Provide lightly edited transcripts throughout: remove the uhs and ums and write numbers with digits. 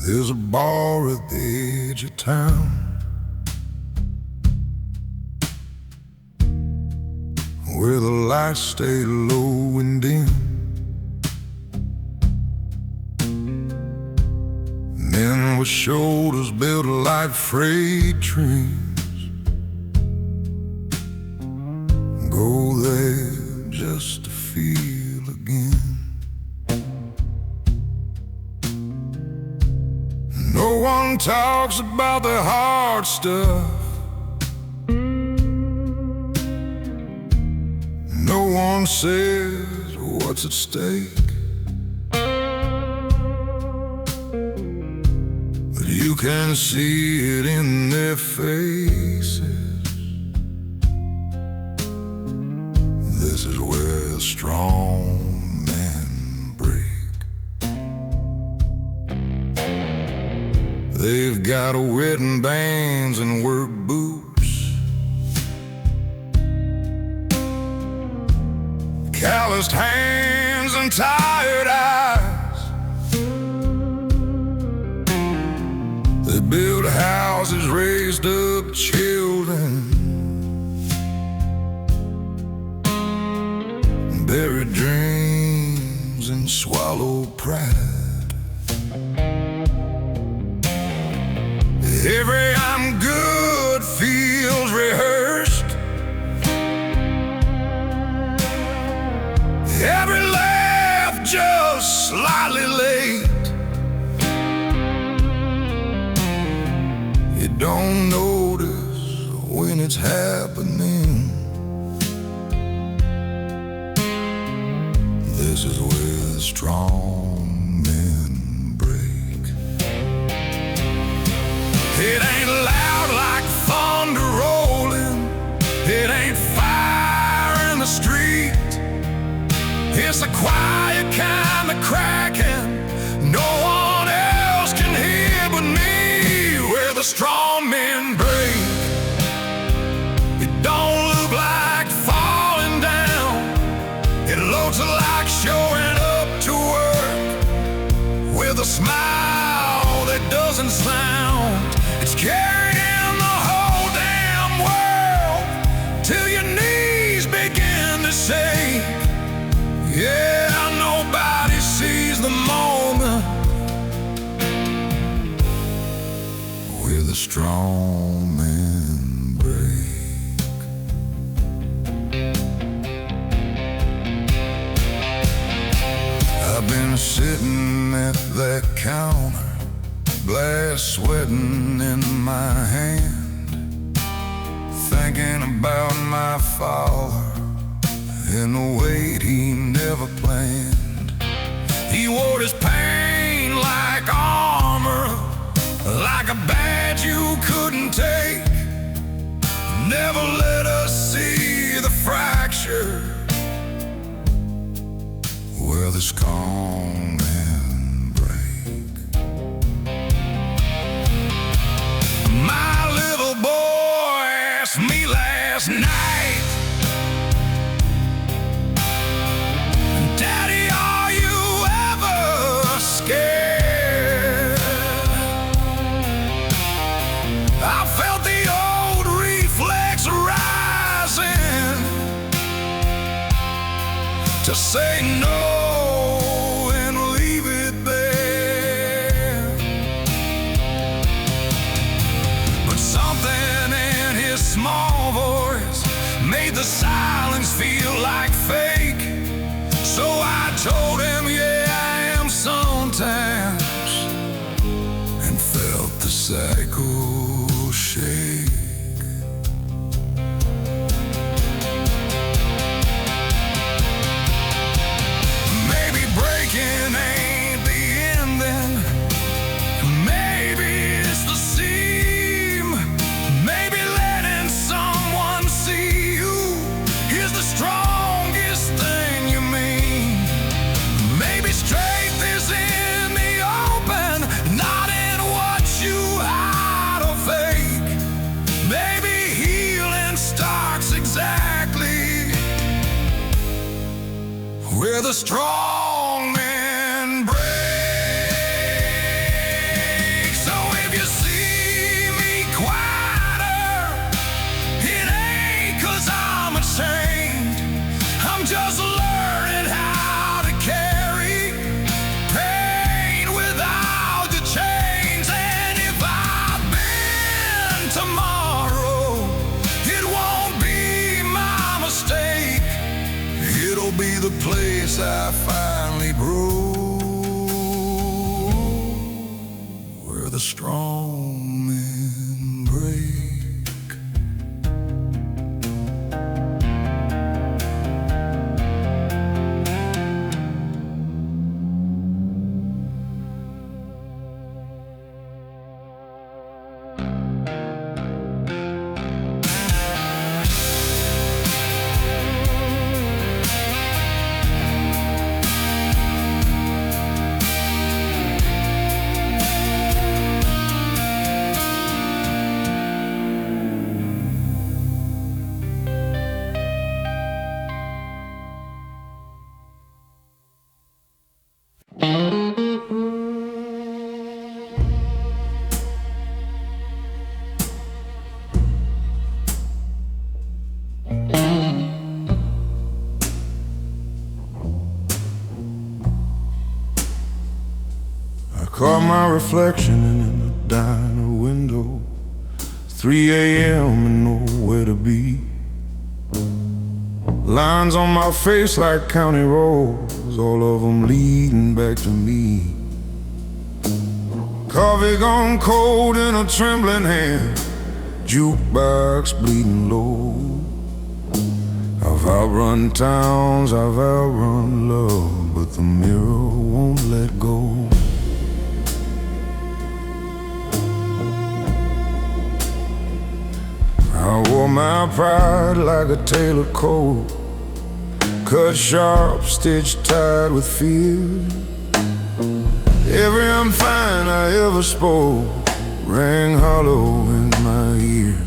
There's a bar at the edge of town where the lights stay low and dim. Men with shoulders built like freight trains go there just to feel again. No one talks about the hard stuff. No one says what's at stake. But you can see it in their faces. This is where strong men break. They've got wedding bands and work boots, calloused hands and tired eyes. They build houses, raised up children, buried dreams and swallowed pride. Every I'm good feels rehearsed. Every laugh just slightly late. You don't notice when it's happening. This is where strong men break. It ain't loud like thunder rolling. It ain't fire in the street. It's a quiet kind of cracking no one else can hear but me. Where the strong men break, it don't look like falling down. It looks like showing up to work with a smile that doesn't sound. It's carrying the whole damn world till your knees begin to shake. Yeah, nobody sees the moment where the strong men break. I've been sitting at that counter, glass sweating in my hand, thinking about my father and the weight he never planned. He wore his pain like armor, like a badge you couldn't take. Never let us see the fracture where the strong men break. My little boy asked me last night, Daddy, are you ever scared? I felt the old reflex rising to say no and leave it there. But something in his small voice made the silence feel like fake. So I told him, yeah, I am sometimes, and felt the cycle shake. Maybe breaking ain't the ending. Maybe it's the seam. Maybe letting someone see you is the strongest thing you mean. Maybe strength is in the open, not in what you hide or fake. Maybe healing starts exactly where the strong men break. strong men break. Caught my reflection in the diner window, 3 a.m. and nowhere to be. Lines on my face like county roads, all of them leading back to me. Coffee gone cold in a trembling hand, jukebox bleeding low. I've outrun towns, I've outrun love, but the mirror won't let go. I wore my pride like a tailored coat, cut sharp, stitched tight with fear. Every I'm fine I ever spoke rang hollow in my ear.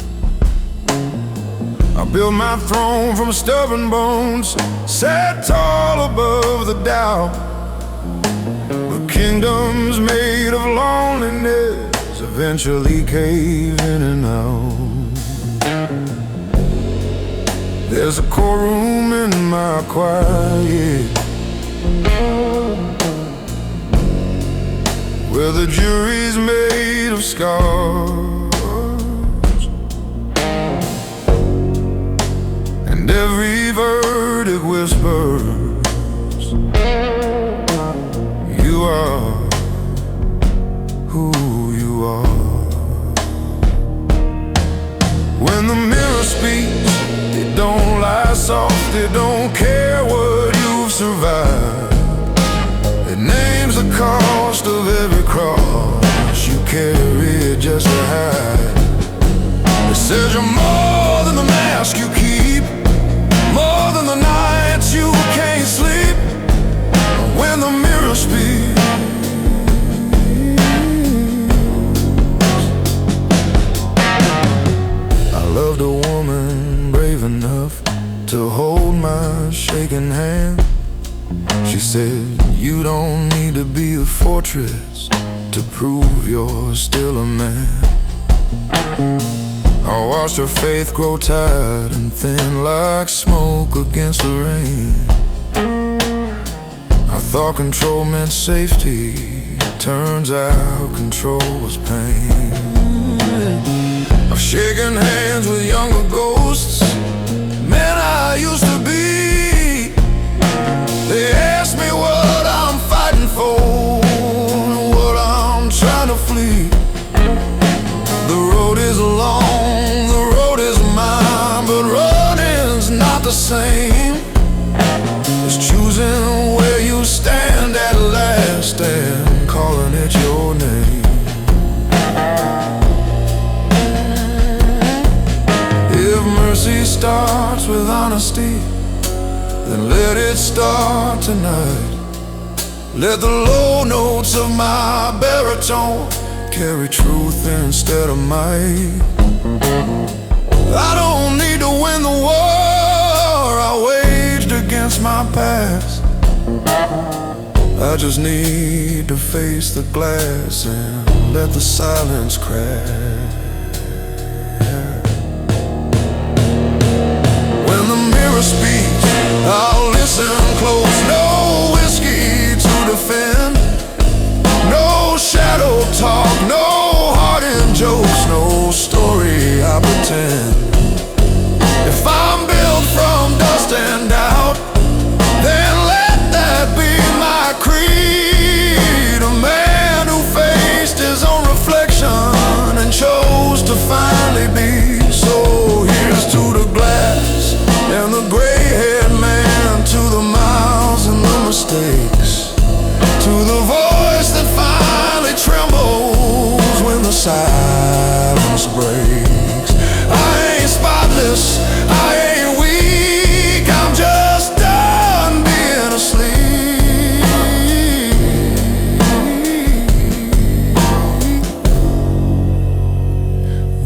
I built my throne from stubborn bones, sat tall above the doubt. But kingdoms made of loneliness eventually cave in and out. There's a courtroom in my quiet, where the jury's made of scars, and every verdict whispers, you are who you are. When the mirror speaks, it don't lie soft, it don't care what you've survived. It names the cost of every cross you carry just to hide. It says you're more than the mask you keep, more than the nights you can't sleep. When the mirror speaks, I loved a woman brave enough to hold my shaking hand. She said, you don't need to be a fortress to prove you're still a man. I watched her faith grow tired and thin like smoke against the rain. I thought control meant safety, turns out control was pain. I've shaken hands with younger ghosts, men I used to be. They ask me what I'm fighting for, what I'm trying to flee. The road is long, the road is mine, but running's not the same. It's choosing where you stand at last and calling it your name. If mercy starts with honesty, then let it start tonight. Let the low notes of my baritone carry truth instead of might. I don't need to win the war I waged against my past. I just need to face the glass and let the silence crack. When the mirror speaks, I'll listen close. No whiskey to defend, no shadow talk, no heart-in jokes, no story I pretend. If I'm built from dust and doubt, then let that be my creed. A man who faced his own reflection silence breaks. I ain't spotless, I ain't weak, I'm just done being asleep.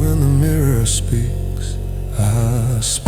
When the mirror speaks, I speak.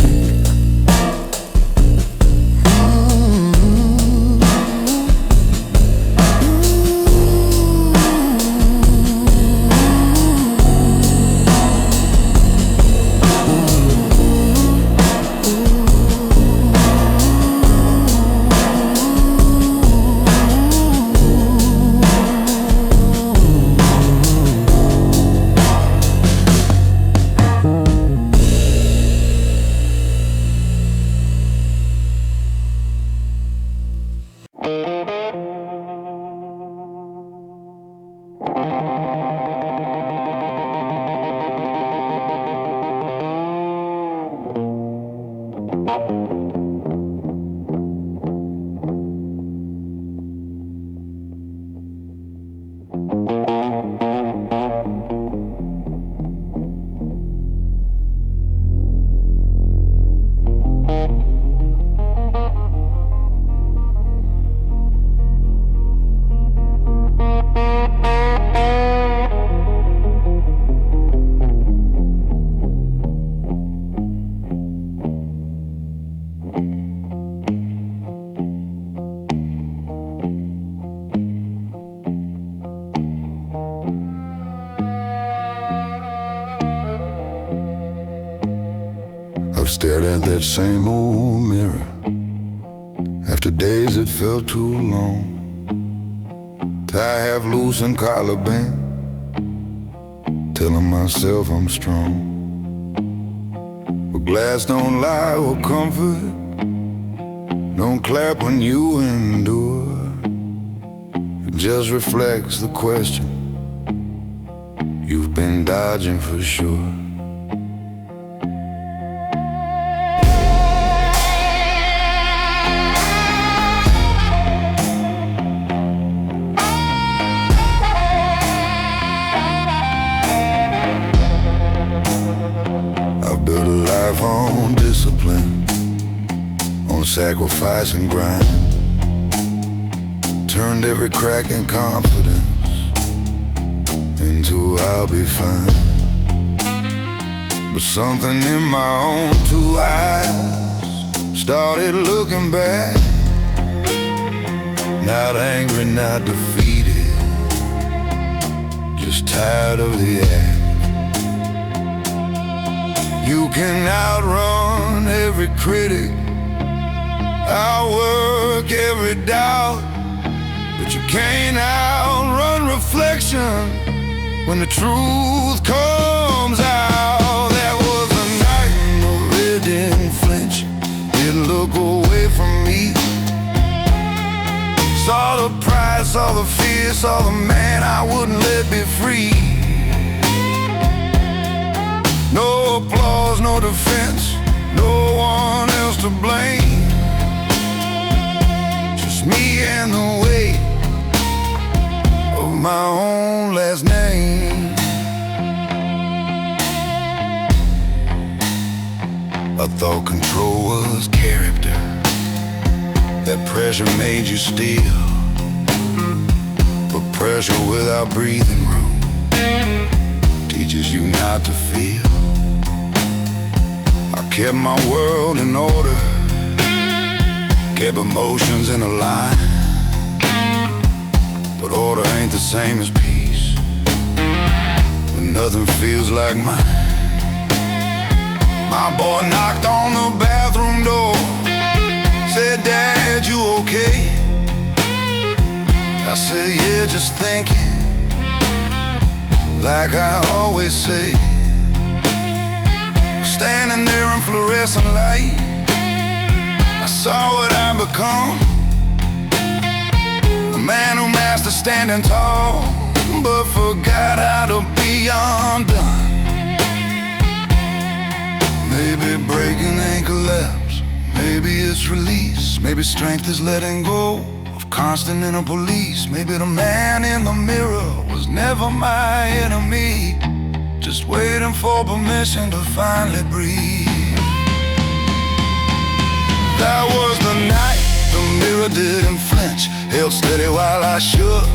I've stared at that same old mirror after days that felt too long. Tie half loose and collar bent, telling myself I'm strong. But glass don't lie or comfort, don't clap when you endure. It just reflects the question you've been dodging for sure. On discipline, on sacrifice and grind, turned every crack in confidence into I'll be fine. But something in my own two eyes started looking back, not angry, not defeated, just tired of the act. You can outrun every critic, outwork every doubt, but you can't outrun reflection when the truth comes out. That was a night the red didn't flinch, didn't look away from me. Saw the pride, saw the fear, saw the man I wouldn't let be free. No applause, no defense, no one else to blame. Just me and the weight of my own last name. I thought control was character, that pressure made you steal. But pressure without breathing room teaches you not to feel. I kept my world in order, kept emotions in a line, but order ain't the same as peace when nothing feels like mine. My boy knocked on the bathroom door, said, "Dad, you okay?" I said, "Yeah, just thinking," like I always say. Standing there in fluorescent light, I saw what I'd become, a man who mastered standing tall, but forgot how to be undone. Maybe breaking ain't collapse, maybe it's release, maybe strength is letting go of constant inner police. Maybe the man in the mirror was never my enemy, just waiting for permission to finally breathe. That was the night the mirror didn't flinch, held steady while I shook.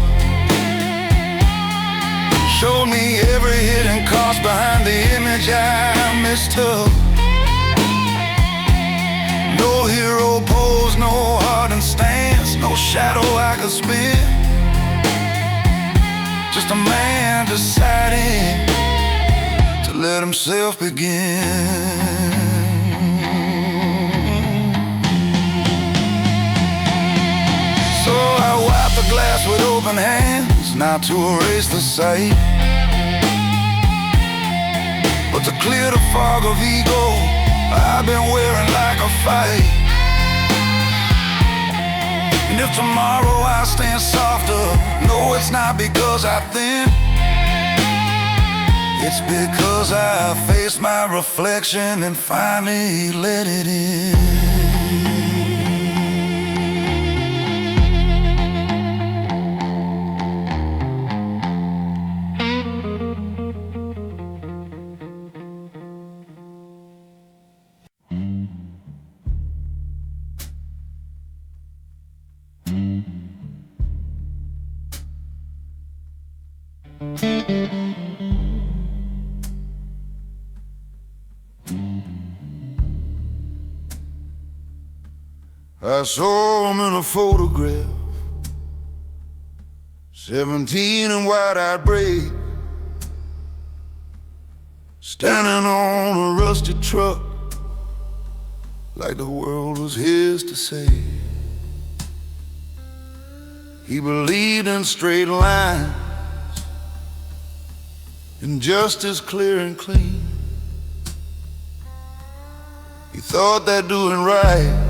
Showed me every hidden cost behind the image I mistook. No hero pose, no hardened stance, no shadow I could spin. Just a man deciding to let himself begin. So I wiped the glass with open hands, not to erase the sight, but to clear the fog of ego I've been wearing like a fight. And if tomorrow I stand softer, no, it's not because I think, it's because I faced my reflection and finally let it in. I saw him in a photograph, 17 and wide-eyed brave, standing on a rusty truck, like the world was his to save. He believed in straight lines, in justice clear and clean. He thought that doing right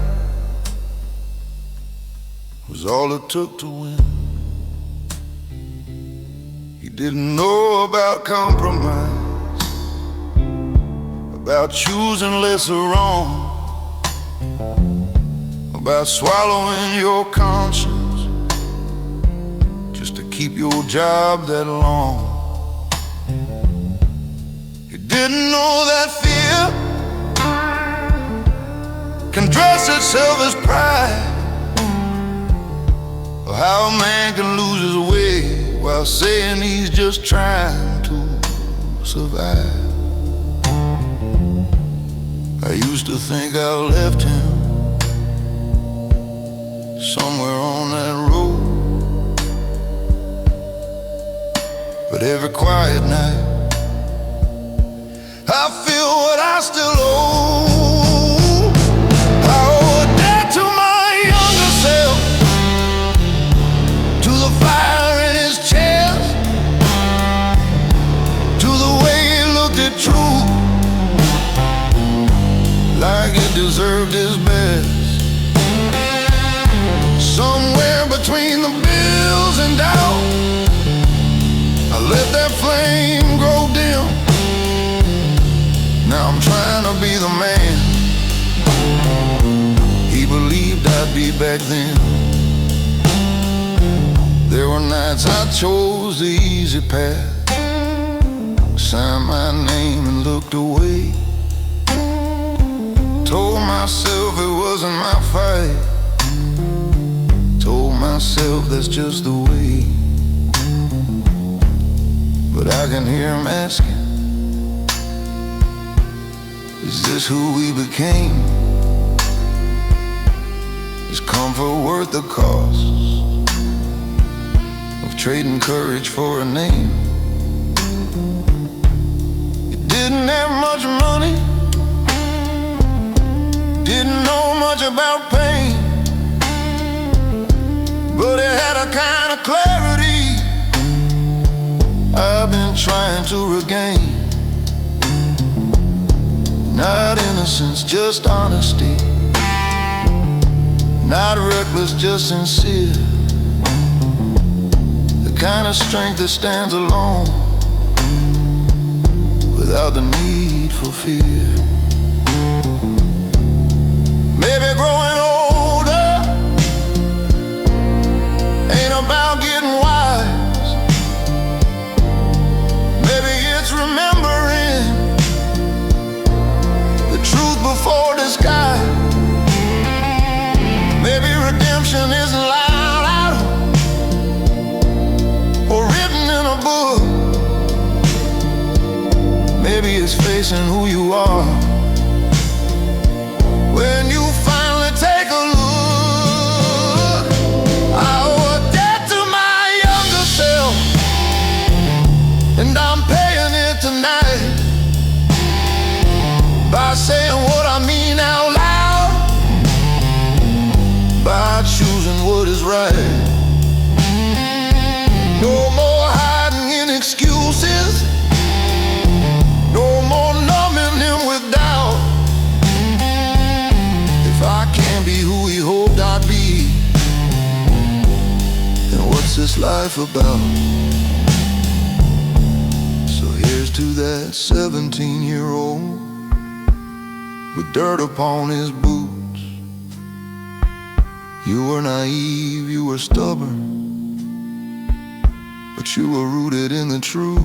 was all it took to win. He didn't know about compromise, about choosing lesser wrong, about swallowing your conscience just to keep your job that long. He didn't know that fear can dress itself as pride, or how a man can lose his way while saying he's just trying to survive. I used to think I left him somewhere on that road, but every quiet night I feel what I still owe. I owe a debt to my younger self, to the fire in his chest, to the way he looked at truth like it deserved his best. Somewhere between the bills and doubt, I let that flame grow dim. Now I'm trying to be the man he believed I'd be back then. There were nights I chose the easy path, signed my name and looked away. Told myself it wasn't my fight, told myself that's just the way. But I can hear him asking, is this who we became? Is comfort worth the cost of trading courage for a name? You didn't have much money, didn't know much about pain, but it had a kind of clarity I've been trying to regain. Not innocence, just honesty, not reckless, just sincere. The kind of strength that stands alone without the need for fear. Maybe growing older about getting wise. Maybe it's remembering the truth before disguise. Maybe redemption isn't loud out or written in a book. Maybe it's facing who you are when you finally take a look. I owe a debt to my younger self, and I'm paying it tonight by saying what I mean out loud, by choosing what is right. No more hiding in excuses, no more numbing him with doubt. If I can't be who he hoped I'd be, then what's this life about? So here's to that 17-year-old with dirt upon his boots. You were naive, you were stubborn, but you were rooted in the truth.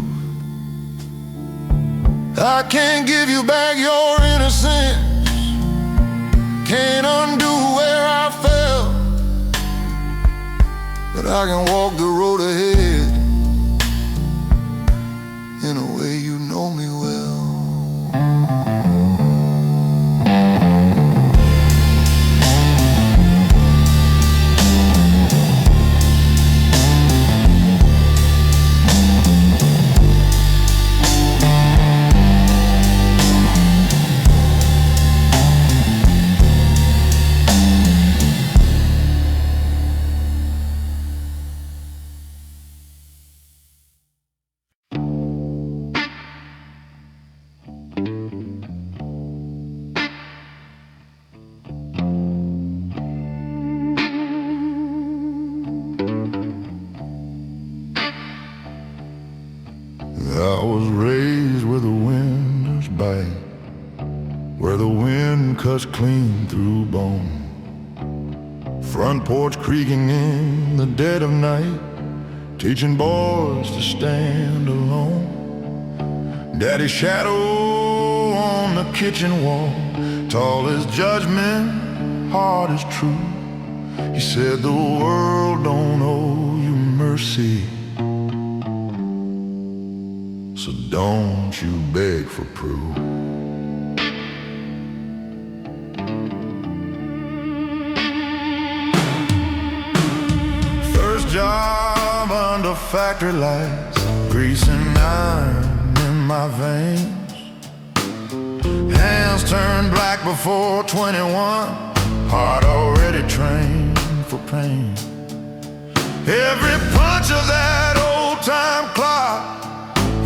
I can't give you back your innocence, can't undo where I fell, but I can walk the road ahead in a way you know me well. I was raised where the winters bite, where the wind cuts clean through bone. Front porch creaking in the dead of night, teaching boys to stand alone. Daddy's shadow on the kitchen wall, tall as judgment, hard as truth. He said the world don't owe you mercy, so don't you beg for proof. First job under factory lights, greasing iron in my veins. Hands turned black before 21, heart already trained for pain. Every punch of that old-time clock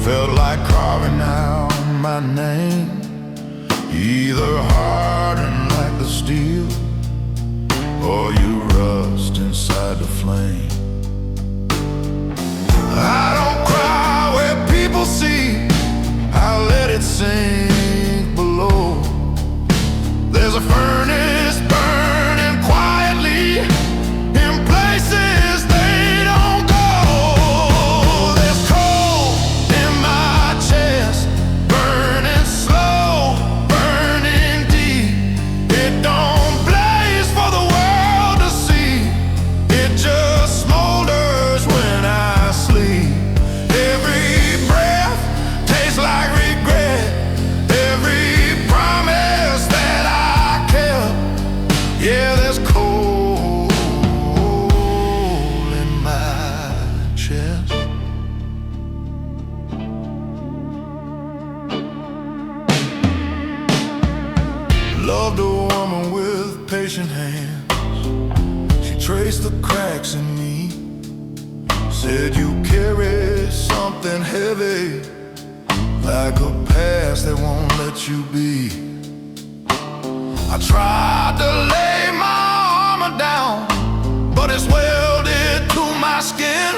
felt like carving out my name, either hardened like the steel, or you rust inside the flame. I don't cry where people see, I let it sink below. There's a furnace burning quietly in places they don't go. There's coal in my chest, burning slow, burning deep. It don't blaze for the world to see, it just smolders when I sleep. Every breath tastes like regret, every promise that I kept. Yeah, there's coal in my chest. Loved a woman with patient hands, she traced the cracks in me, said you carry something heavy, like a past that won't let you be. I tried to lay my armor down, but it's welded to my skin.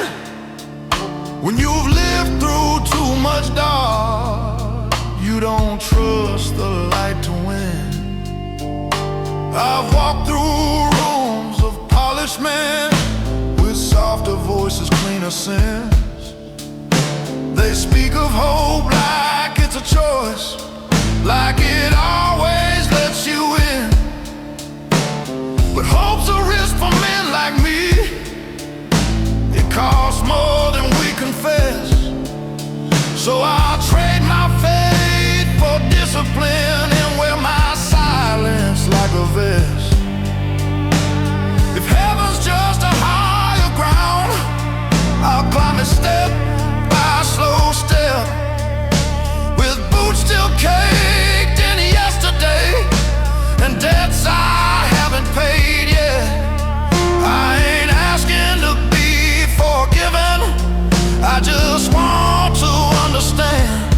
When you've lived through too much dark, you don't trust the light to win. I've walked through rooms of polished men with softer voices innocence. They speak of hope like it's a choice, like it always lets you in. But hope's a risk for men like me. It costs more than we confess. So I'll trade my faith for discipline and wear my silence like a vest. If heaven's just a higher ground, I'll climb it step by slow step, with boots still caked in yesterday and debts I haven't paid yet. I ain't asking to be forgiven, I just want to understand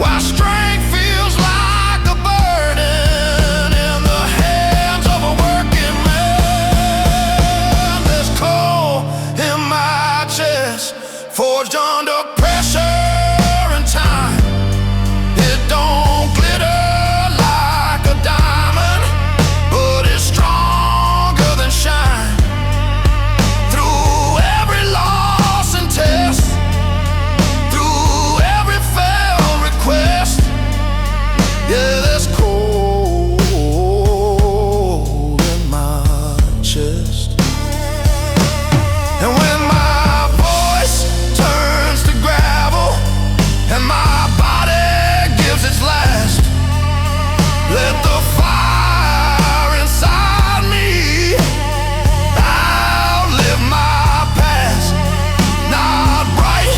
why strength feels like a burden in the hands of a working man. There's coal in my chest, forged under pressure and time. It don't glitter like a diamond, but it's stronger than shine. Through every loss and test, through every failed request, yeah, there's cold in my chest. And when my voice turns to gravel and my body gives its last, let the fire inside me outlive my past. Not bright,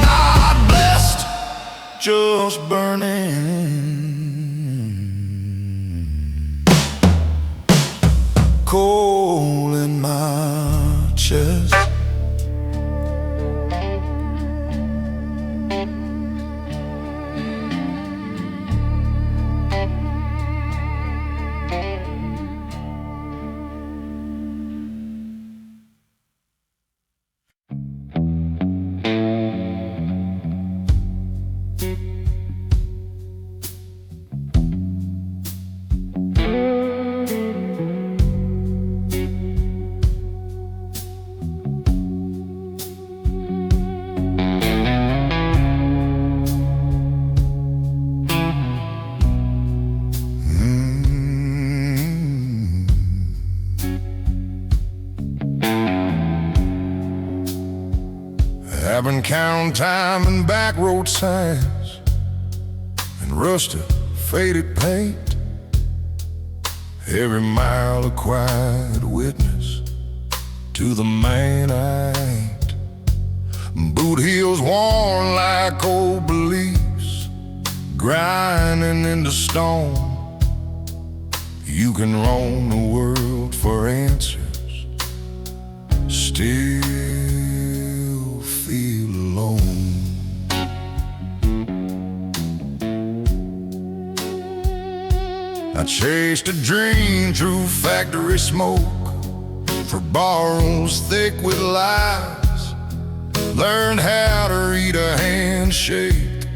not blessed, just burning. Coal in my chest. I've been counting time in back road signs and rusted, faded paint. Every mile a quiet witness to the man I ain't. Boot heels worn like old beliefs, grinding into stone. You can roam the world for answers, still feel alone. I chased a dream through factory smoke, for barrels thick with lies. Learned how to read a handshake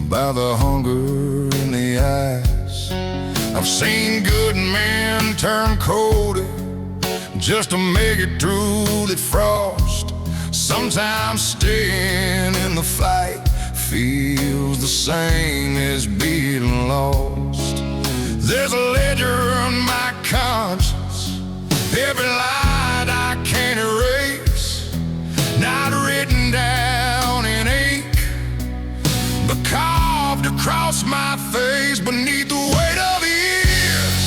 by the hunger in the eyes. I've seen good men turn colder just to make it through that frost. Sometimes staying in the fight feels the same as being lost. There's a ledger on my conscience, every line I can't erase, not written down in ink, but carved across my face beneath the weight of years.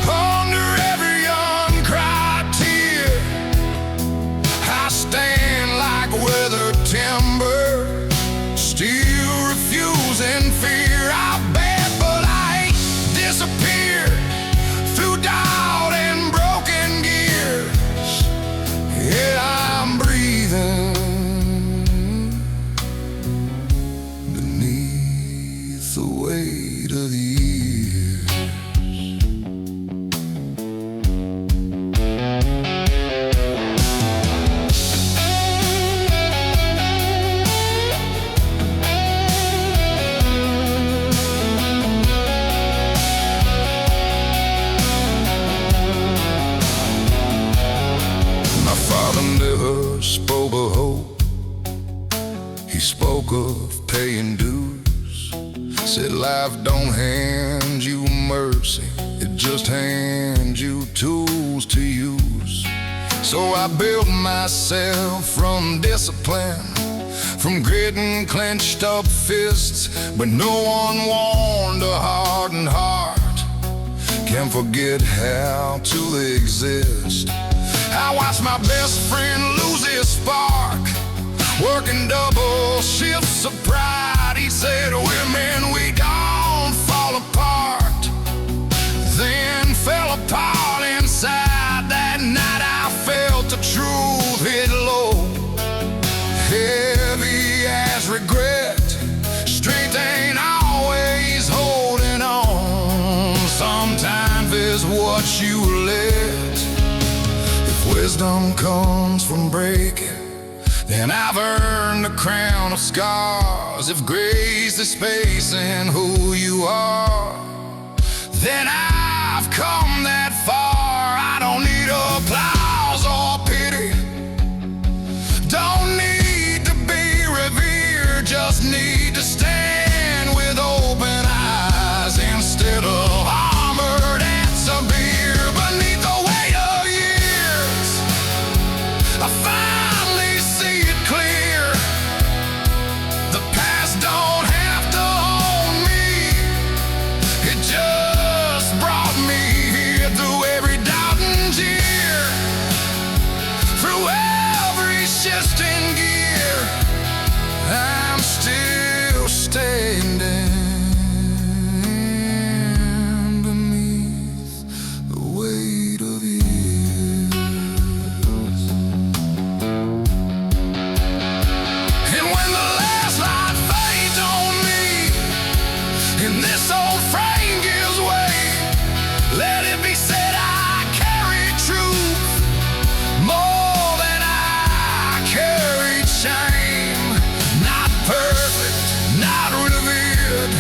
Under every uncried tear, I stand like weathered timber, still refusing fear. I bet, but I ain't disappeared through just spoke of hope. He spoke of paying dues. Said life don't hand you mercy, it just hands you tools to use. So I built myself from discipline, from grit and clenched up fists. But no one warned a hardened heart can forget how to exist. I watched my best friend lose his spark, working double shifts of pride. He said, women, we don't fall apart. Then fell apart inside. That night I felt the truth hit low, heavy as regret. Strength ain't always holding on. Sometimes it's what you let. If wisdom comes from breaking, then I've earned a crown of scars. If grace is space in who you are, then I've come that far. I don't need applause or pity, don't need to be revered, just need to stand with open eyes instead of armored and severe. Beneath the weight of years, I finally see it clear. The past don't have to own me, it just brought me here through every doubt and jeer, through every shifting gear. I'm still standing beneath the weight of years. And when the last light fades on me, and this old frame gives way, let it be said I carry truth more than I carried shame. Not perfect, not revered,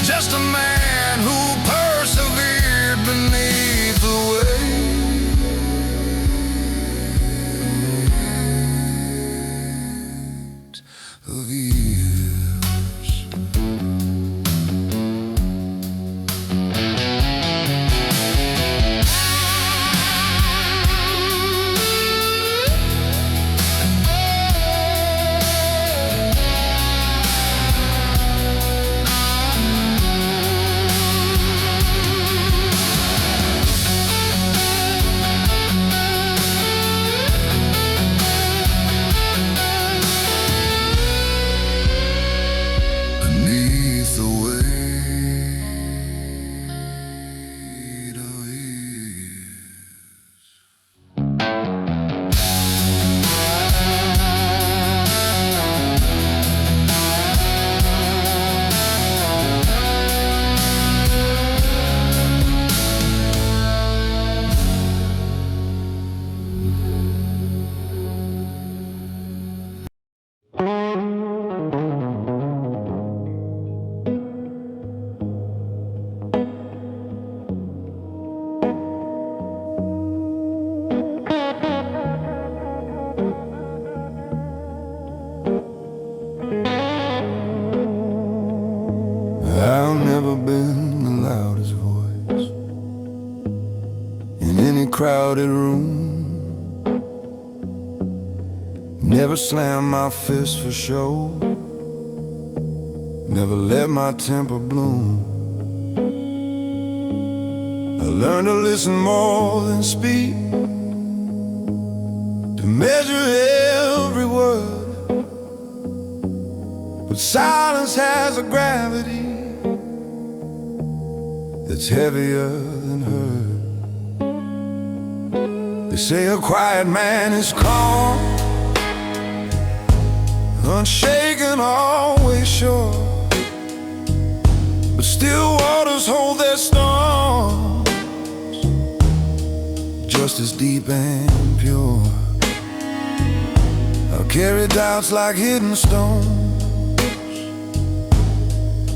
just a man who persevered beneath the weight of years. Beneath the weight of I've never been the loudest voice in any crowded room. Never slammed my fist for show, never let my temper bloom. I learned to listen more than speak, to measure every word. But silence has a gravity that's heavier than hers. They say a quiet man is calm, unshaken, always sure. But still waters hold their storms, just as deep and pure. I'll carry doubts like hidden stones,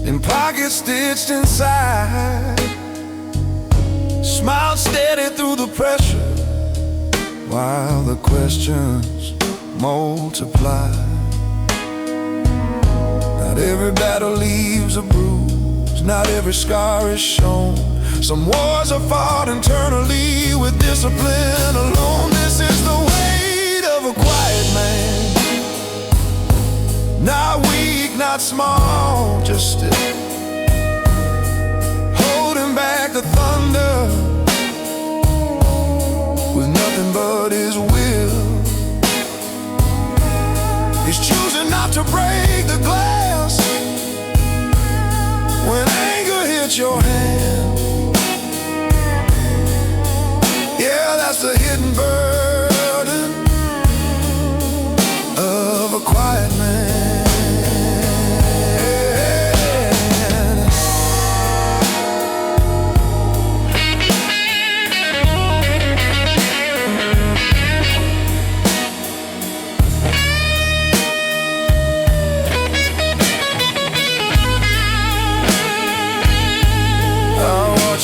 in pockets stitched inside. Smile steady through the pressure, while the questions multiply. Not every battle leaves a bruise, not every scar is shown. Some wars are fought internally with discipline alone. This is the weight of a quiet man. Not weak, not small, just still, holding back the thunder with nothing but his will. He's choosing not to break the glass when anger hits your hand. Yeah, that's the hidden burden of a quiet man.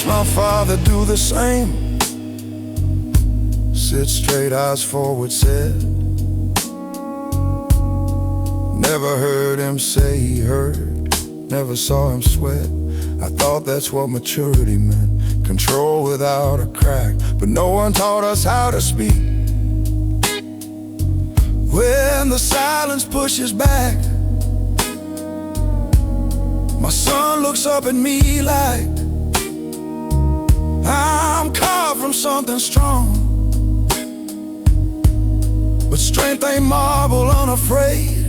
My father do the same. Sit straight, eyes forward, said. Never heard him say he hurt, never saw him sweat. I thought that's what maturity meant, control without a crack. But no one taught us how to speak. When the silence pushes back, my son looks up at me like I'm carved from something strong. But strength ain't marble, unafraid.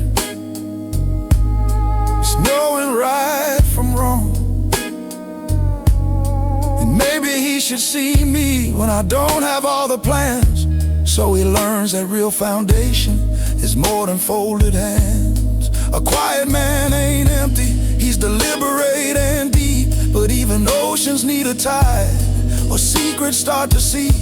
It's knowing right from wrong. And maybe he should see me when I don't have all the plans, so he learns that real foundation is more than folded hands. A quiet man ain't empty, he's deliberate and deep. But even oceans need a tide, or secrets start to seep.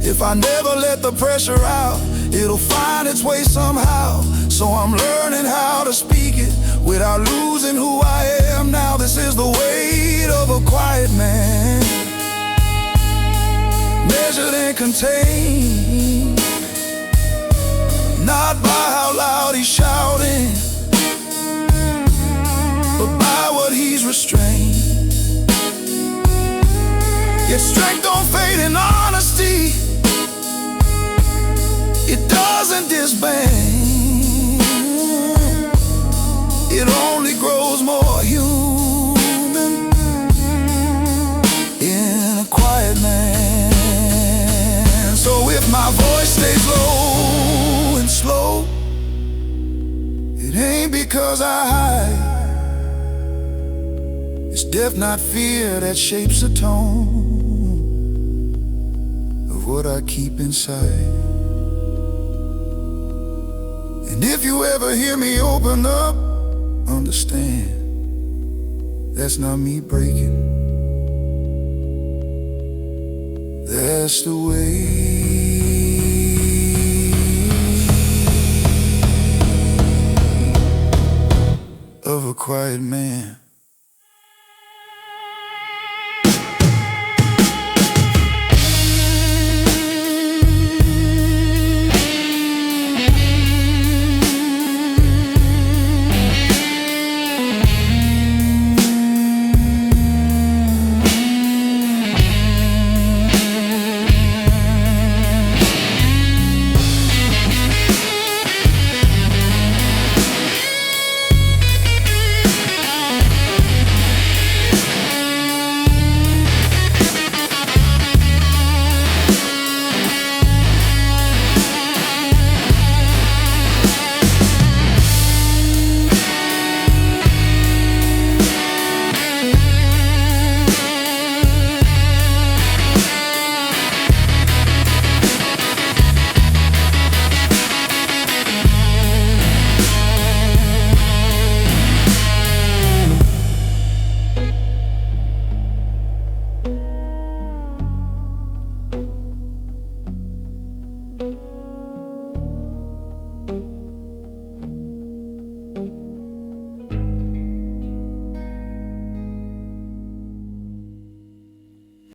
If I never let the pressure out, it'll find its way somehow. So I'm learning how to speak it without losing who I am now. This is the weight of a quiet man, measured and contained, not by how loud he's shouting, but by what he's restrained. Yet strength don't fade in honesty, it doesn't disband, it only grows more human in a quiet man. So if my voice stays low and slow, it ain't because I hide. It's depth, not fear, that shapes the tone of what I keep inside. And if you ever hear me open up, understand, that's not me breaking. That's the way of a quiet man.